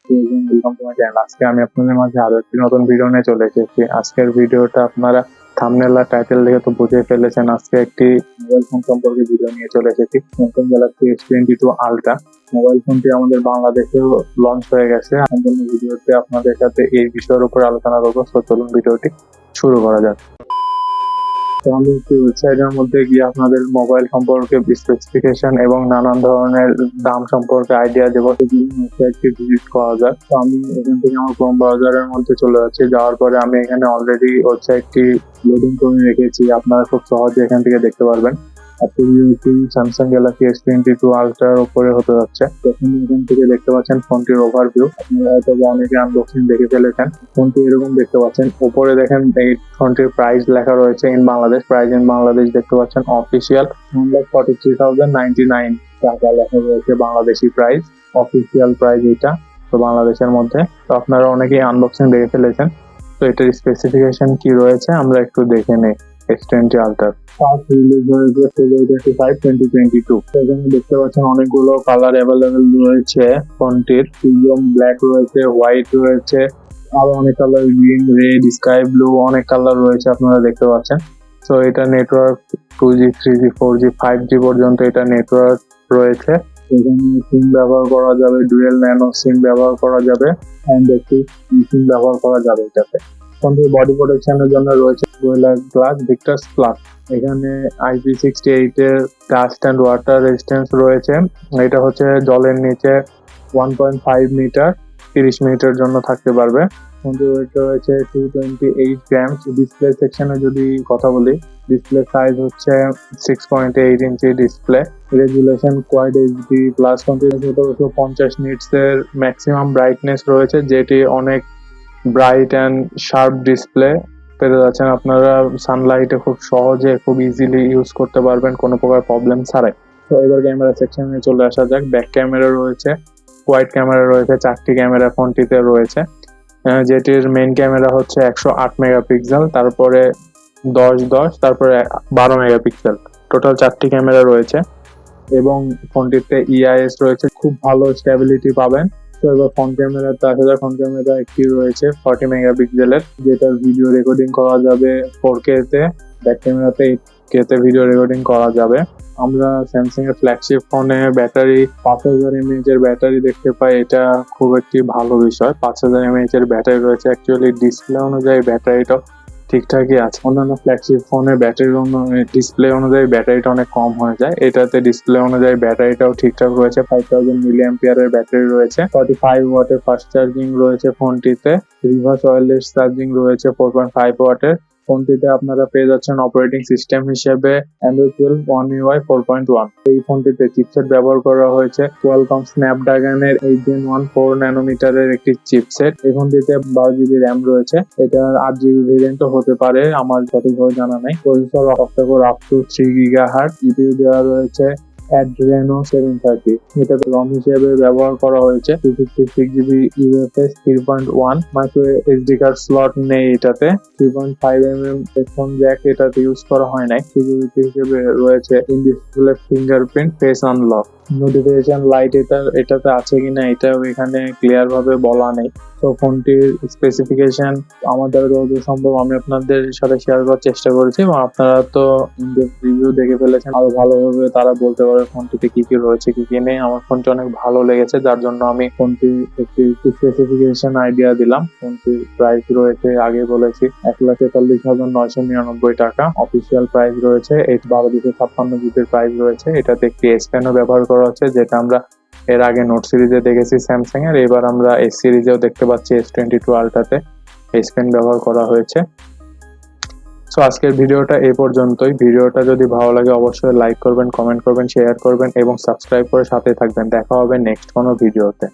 Welcome to my channel. আজকে আমি আপনাদের মাঝে আরো একটি নতুন ভিডিও নিয়ে চলে এসেছি। আজকের ভিডিওটা আপনারা থাম্বনেল আর টাইটেল দেখে তো বুঝে ফেলেছেন। আজকে একটি মোবাইল ফোন সম্পর্কে ভিডিও নিয়ে চলে এসেছি, Samsung Galaxy S22 ultra. Mobile ফোনটি আমাদের বাংলাদেশেও লঞ্চ হয়ে গেছে। সম্পূর্ণ ভিডিওতে আপনাদের সাথে এই বিষয়ের উপর আলোচনা করবো। তো চলুন ভিডিওটি শুরু করা যাক। তো আমি একটি ওয়েবসাইটের মধ্যে গিয়ে আপনাদের মোবাইল সম্পর্কে স্পেসিফিকেশন এবং নানান ধরনের দাম সম্পর্কে আইডিয়া দেবো। ওয়েবসাইটটি ভিজিট করা যাক। তো আমি এখান থেকে আমার ক্রোম ব্রাউজারের মধ্যে চলে যাচ্ছি। যাওয়ার পরে আমি এখানে অলরেডি ওয়েবসাইটটি লোডিং করে রেখেছি, আপনারা খুব সহজে এখান থেকে দেখতে পারবেন। স্যামসাং গ্যালাক্সি S22 আলট্রার উপরে হতে যাচ্ছে। প্রথমে এখান থেকে দেখতে পাচ্ছেন ফোনটির ওভারভিউ। আপনারা হয়তো অনেকে আনবক্সিং দেখে ফেলেছেন। ফোনটি এরকম দেখতে পাচ্ছেন। উপরে দেখেন এই ফোনটির প্রাইস লেখা রয়েছে in Bangladesh. Price in Bangladesh দেখতে পাচ্ছেন অফিসিয়াল 1,43,099 টাকা লেখা রয়েছে বাংলাদেশি প্রাইস। অফিসিয়াল প্রাইস এটা তো বাংলাদেশের মধ্যে। তো আপনারা অনেকেই আনবক্সিং দেখে ফেলেছেন। তো এটার স্পেসিফিকেশন কি রয়েছে আমরা একটু দেখে নেই। S20 আলট্রা ফার্স্ট রিলিজ হয়েছে February 25, 2022। এখানে দেখতে পাচ্ছেন অনেকগুলো কালার অ্যাভেলেবেল রয়েছে। ফোনটির প্রিমিয়াম ব্ল্যাক রয়েছে, হোয়াইট রয়েছে, আরো অনেক colour, green, red, sky blue, অনেক কালার রয়েছে আপনারা দেখতে পাচ্ছেন। তো এটা network 2G, 3G, 4G, 5G পর্যন্ত এটা নেটওয়ার্ক রয়েছে। এখানে সিম ব্যবহার করা যাবে, ডুয়েল ন্যানো সিম ব্যবহার করা যাবে, অ্যান্ড একটি সিম ব্যবহার করা যাবে এটাতে। ফোনটির বডি প্রোটেকশনের জন্য রয়েছে গোয়েলা গ্লাস ভিক্টাস প্লাস। এখানে IP68 এর ডাস্ট অ্যান্ড ওয়াটার রেজিস্ট্যান্স রয়েছে। এটা হচ্ছে জলের নিচে 1.5 মিটার 30 মিনিটের জন্য থাকতে পারবে। ফোনটির ওয়েট রয়েছে 228 গ্রামস। ডিসপ্লে সেকশনে যদি কথা বলি, ডিসপ্লে সাইজ হচ্ছে 6.8 inch display. Resolution quad HD plus. ফোনটির 50 নিটস এর ম্যাক্সিমাম ব্রাইটনেস রয়েছে, যেটি অনেক ব্রাইট অ্যান্ড শার্প ডিসপ্লে পেতে যাচ্ছেন। আপনারা সানলাইটে খুব সহজে খুব ইজিলি ইউজ করতে পারবেন কোনো প্রকার প্রবলেম ছাড়াই। তো এবার ক্যামেরা সেকশনে চলে আসা যাক। ব্যাক ক্যামেরা রয়েছে, ওয়াইড ক্যামেরা রয়েছে, 4টি ক্যামেরা ফোনটিতে রয়েছে। যেটির মেইন ক্যামেরা হচ্ছে 108 মেগাপিক্সেল, তারপরে 10-10, তারপরে 12 মেগাপিক্সেল। টোটাল 4টি ক্যামেরা রয়েছে এবং ফোনটিতে EIS রয়েছে, খুব ভালো স্টেবিলিটি পাবেন। তো এবার ফ্রন্ট ক্যামেরাতে আসা যায়। ফ্রন্ট ক্যামেরা একটি রয়েছে 40 মেগাপিক্সেলের, যেটা ভিডিও রেকর্ডিং করা যাবে 4K তে। ব্যাক ক্যামেরাতে 8K তে ভিডিও রেকর্ডিং করা যাবে। আমরা স্যামসাং এর ফ্ল্যাগশিপ ফোনে ব্যাটারি 5000 mAh এর ব্যাটারি দেখতে পাই, এটা খুব একটি ভালো বিষয়। 5000 mAh এর ব্যাটারি রয়েছে। অ্যাকচুয়ালি ডিসপ্লে অনুযায়ী ব্যাটারিটা ঠিকঠাকই আছে। অন্যান্য ফ্ল্যাগশিপ ফোনে ব্যাটারি ডিসপ্লে অনুযায়ী ব্যাটারিটা অনেক কম হয়ে যায়। এটাতে ডিসপ্লে অনুযায়ী ব্যাটারিটাও ঠিকঠাক রয়েছে। 5000 mAh এর ব্যাটারি রয়েছে। 45 ওয়াটের ফাস্ট চার্জিং রয়েছে ফোনটিতে। রিভার্স ওয়্যারলেস চার্জিং রয়েছে 4.5 ওয়াটের। ফোনটিতে আপনারা পেয়ে যাচ্ছেন অপারেটিং সিস্টেম হিসেবে Android 12 One UI 4.1। এই ফোনটিতে চিপসেট ব্যবহার করা হয়েছে কোয়ালকম স্ন্যাপড্রাগনের 8 Gen 1 4 ন্যানোমিটারের একটি চিপসেট। এই ফোনটিতে 12GB র্যাম রয়েছে। এটার 8GB ভেরিয়েন্টও হতে পারে, আমার সঠিকভাবে জানা নাই। Processor octa-core up to 3 GHz। GPU দেওয়া রয়েছে Adreno 730। এটাতে রম হিসেবে ব্যবহার করা হয়েছে 256GB UFS 3.1। Micro SD card slot নেই এটাতে। 3.5mm হেডফোন জ্যাক এটাতে ইউজ করা হয় নাই। সিকিউরিটি হিসেবে রয়েছে in display fingerprint face unlock. Notification light এটাতে আছে কিনা এটাও এখানে ক্লিয়ার ভাবে বলা নেই। তো ফোনটির স্পেসিফিকেশন আমার দ্বারা যতদূর সম্ভব আমি আপনাদের সাথে শেয়ার করার চেষ্টা করেছি, এবং আপনারা তো রিভিউ দেখে ফেলেছেন। আরো ভালোভাবে তারা বলতে পারে ফোনটিতে কি কি রয়েছে কি কি নেই। আমার ফোনটি অনেক ভালো লেগেছে, যার জন্য আমি ফোনটির একটি স্পেসিফিকেশন আইডিয়া দিলাম। ফোনটির প্রাইস রয়েছে আগে বলেছি 1,43,999 টাকা। অফিসিয়াল প্রাইস রয়েছে 12/256GB প্রাইস রয়েছে। এটাতে একটি S Pen ব্যবহার করা হচ্ছে, যেটা আমরা এর আগে নোট সিরিজে দেখেছি স্যামসাং এর। এবার আমরা S সিরিজেও দেখতে পাচ্ছি S22 আলট্রাতে S Pen ব্যবহার করা হয়েছে। সো আজকের ভিডিওটা এই পর্যন্তই। ভিডিওটা যদি ভালো লাগে অবশ্যই লাইক করবেন, কমেন্ট করবেন, শেয়ার করবেন এবং সাবস্ক্রাইব করে সাথে থাকবেন। দেখা হবে নেক্সট কোনো ভিডিওতে।